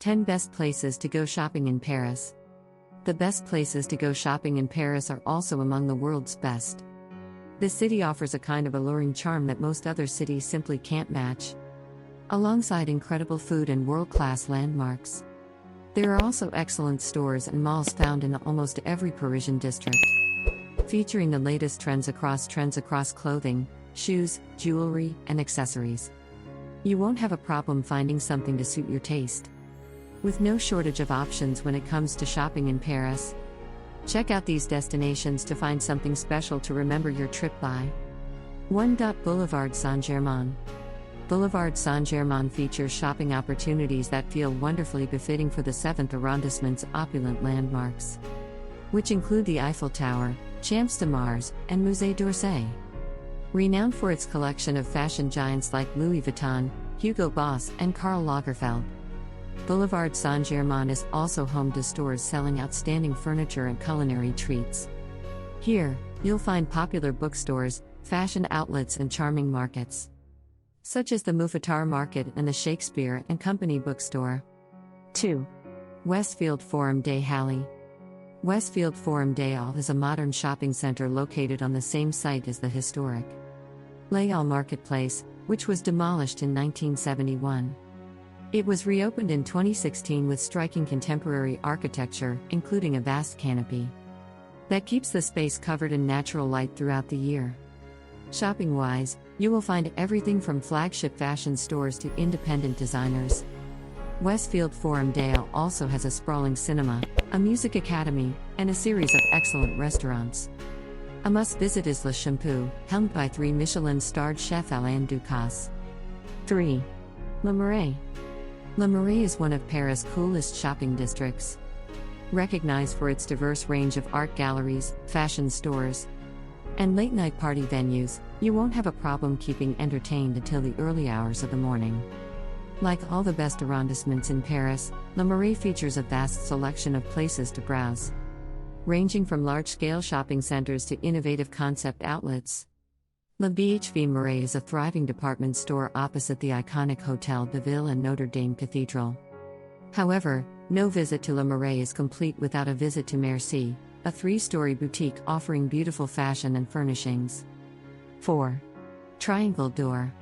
10 Best Places to Go Shopping in Paris. The best places to go shopping in Paris are also among the world's best. This city offers a kind of alluring charm that most other cities simply can't match. Alongside incredible food and world-class landmarks, there are also excellent stores and malls found in almost every Parisian district, featuring the latest trends across clothing, shoes, jewelry, and accessories. You won't have a problem finding something to suit your taste. With no shortage of options when it comes to shopping in Paris. Check out these destinations to find something special to remember your trip by. 1. Boulevard Saint-Germain. Boulevard Saint-Germain features shopping opportunities that feel wonderfully befitting for the 7th arrondissement's opulent landmarks, which include the Eiffel Tower, Champs de Mars, and Musée d'Orsay. Renowned for its collection of fashion giants like Louis Vuitton, Hugo Boss, and Karl Lagerfeld, Boulevard Saint-Germain is also home to stores selling outstanding furniture and culinary treats. Here, you'll find popular bookstores, fashion outlets, and charming markets, such as the Mouffetard Market and the Shakespeare and Company bookstore. 2. Westfield Forum des Halles. Westfield Forum des Halles is a modern shopping center located on the same site as the historic Les Halles Marketplace, which was demolished in 1971. It was reopened in 2016 with striking contemporary architecture, including a vast canopy that keeps the space covered in natural light throughout the year. Shopping-wise, you will find everything from flagship fashion stores to independent designers. Westfield Forum des Halles also has a sprawling cinema, a music academy, and a series of excellent restaurants. A must-visit is Le Shampoo, helmed by 3 Michelin-starred chef Alain Ducasse. 3. Le Marais. Le Marais is one of Paris' coolest shopping districts. Recognized for its diverse range of art galleries, fashion stores, and late-night party venues, you won't have a problem keeping entertained until the early hours of the morning. Like all the best arrondissements in Paris, Le Marais features a vast selection of places to browse, ranging from large-scale shopping centers to innovative concept outlets. Le BHV Marais is a thriving department store opposite the iconic Hôtel de Ville and Notre Dame Cathedral. However, no visit to Le Marais is complete without a visit to Merci, a 3-story boutique offering beautiful fashion and furnishings. 4. Triangle d'Or.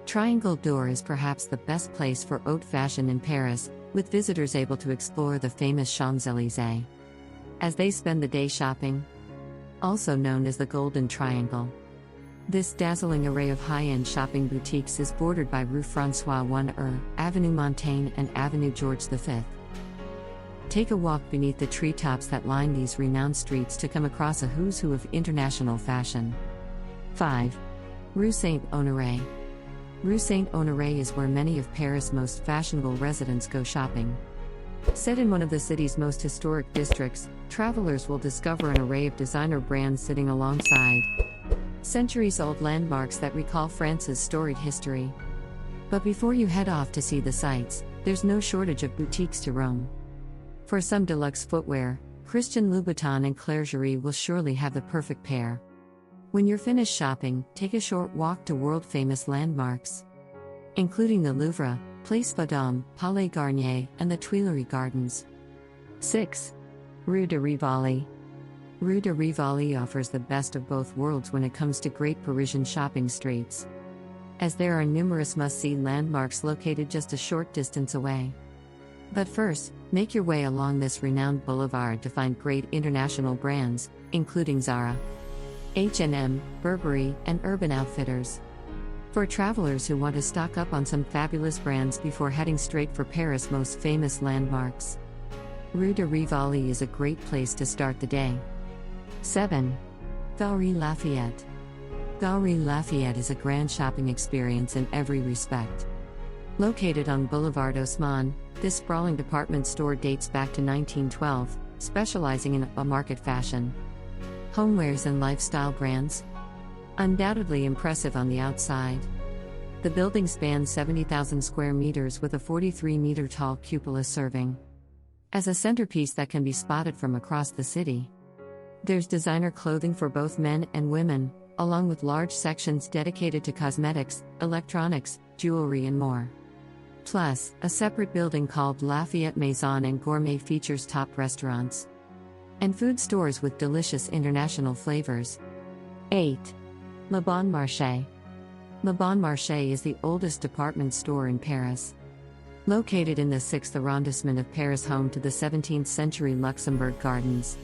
Triangle d'Or is perhaps the best place for haute fashion in Paris, with visitors able to explore the famous Champs-Élysées as they spend the day shopping. Also known as the Golden Triangle, this dazzling array of high-end shopping boutiques is bordered by Rue François I, Avenue Montaigne, and Avenue George V. Take a walk beneath the treetops that line these renowned streets to come across a who's who of international fashion. 5. Rue St Honoré. Rue St Honoré is where many of Paris' most fashionable residents go shopping. Set in one of the city's most historic districts, travelers will discover an array of designer brands sitting alongside centuries-old landmarks that recall France's storied history. But before you head off to see the sights, there's no shortage of boutiques to roam. For some deluxe footwear, Christian Louboutin and Claire Jury will surely have the perfect pair. When you're finished shopping, take a short walk to world-famous landmarks, including the Louvre, Place Vendôme, Palais Garnier, and the Tuileries Gardens. 6. Rue de Rivoli. Rue de Rivoli offers the best of both worlds when it comes to great Parisian shopping streets, as there are numerous must-see landmarks located just a short distance away. But first, make your way along this renowned boulevard to find great international brands, including Zara, H&M, Burberry, and Urban Outfitters. For travelers who want to stock up on some fabulous brands before heading straight for Paris' most famous landmarks, Rue de Rivoli is a great place to start the day. 7. Galeries Lafayette. Galeries Lafayette is a grand shopping experience in every respect. Located on Boulevard Haussmann, this sprawling department store dates back to 1912, specializing in upmarket fashion, homewares, and lifestyle brands. Undoubtedly impressive on the outside, the building spans 70,000 square meters with a 43-meter-tall cupola serving as a centerpiece that can be spotted from across the city. There's designer clothing for both men and women, along with large sections dedicated to cosmetics, electronics, jewelry, and more. Plus, a separate building called Lafayette Maison and Gourmet features top restaurants and food stores with delicious international flavors. 8. Le Bon Marché. Le Bon Marché is the oldest department store in Paris. Located in the 6th arrondissement of Paris, home to the 17th century Luxembourg Gardens.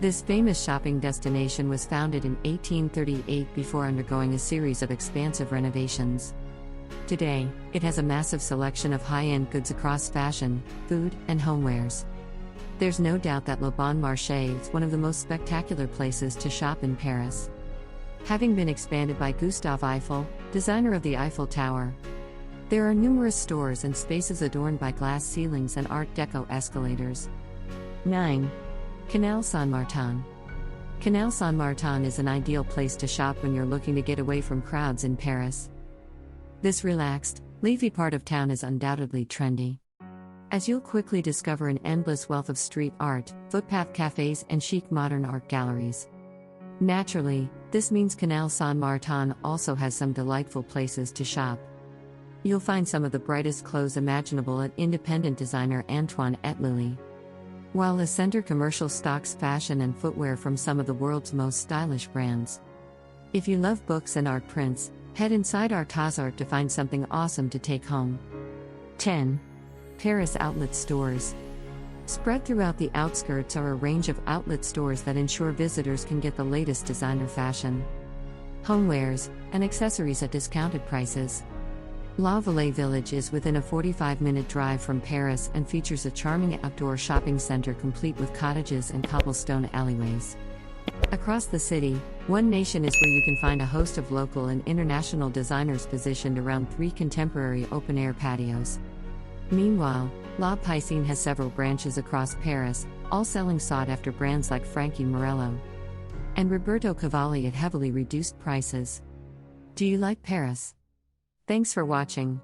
This famous shopping destination was founded in 1838 before undergoing a series of expansive renovations. Today, it has a massive selection of high-end goods across fashion, food, and homewares. There's no doubt that Le Bon Marché is one of the most spectacular places to shop in Paris. Having been expanded by Gustave Eiffel, designer of the Eiffel Tower, there are numerous stores and spaces adorned by glass ceilings and Art Deco escalators. 9. Canal Saint-Martin. Canal Saint-Martin is an ideal place to shop when you're looking to get away from crowds in Paris. This relaxed, leafy part of town is undoubtedly trendy, as you'll quickly discover an endless wealth of street art, footpath cafes, and chic modern art galleries. Naturally, this means Canal Saint-Martin also has some delightful places to shop. You'll find some of the brightest clothes imaginable at independent designer Antoine et Lily, while the center commercial stocks fashion and footwear from some of the world's most stylish brands. If you love books and art prints, head inside Art to find something awesome to take home. 10. Paris Outlet Stores. Spread throughout the outskirts are a range of outlet stores that ensure visitors can get the latest designer fashion, homewares, and accessories at discounted prices. La Vallée Village is within a 45-minute drive from Paris and features a charming outdoor shopping center complete with cottages and cobblestone alleyways. Across the city, One Nation is where you can find a host of local and international designers positioned around 3 contemporary open-air patios. Meanwhile, La Piscine has several branches across Paris, all selling sought-after brands like Frankie Morello and Roberto Cavalli at heavily reduced prices. Do you like Paris? Thanks for watching.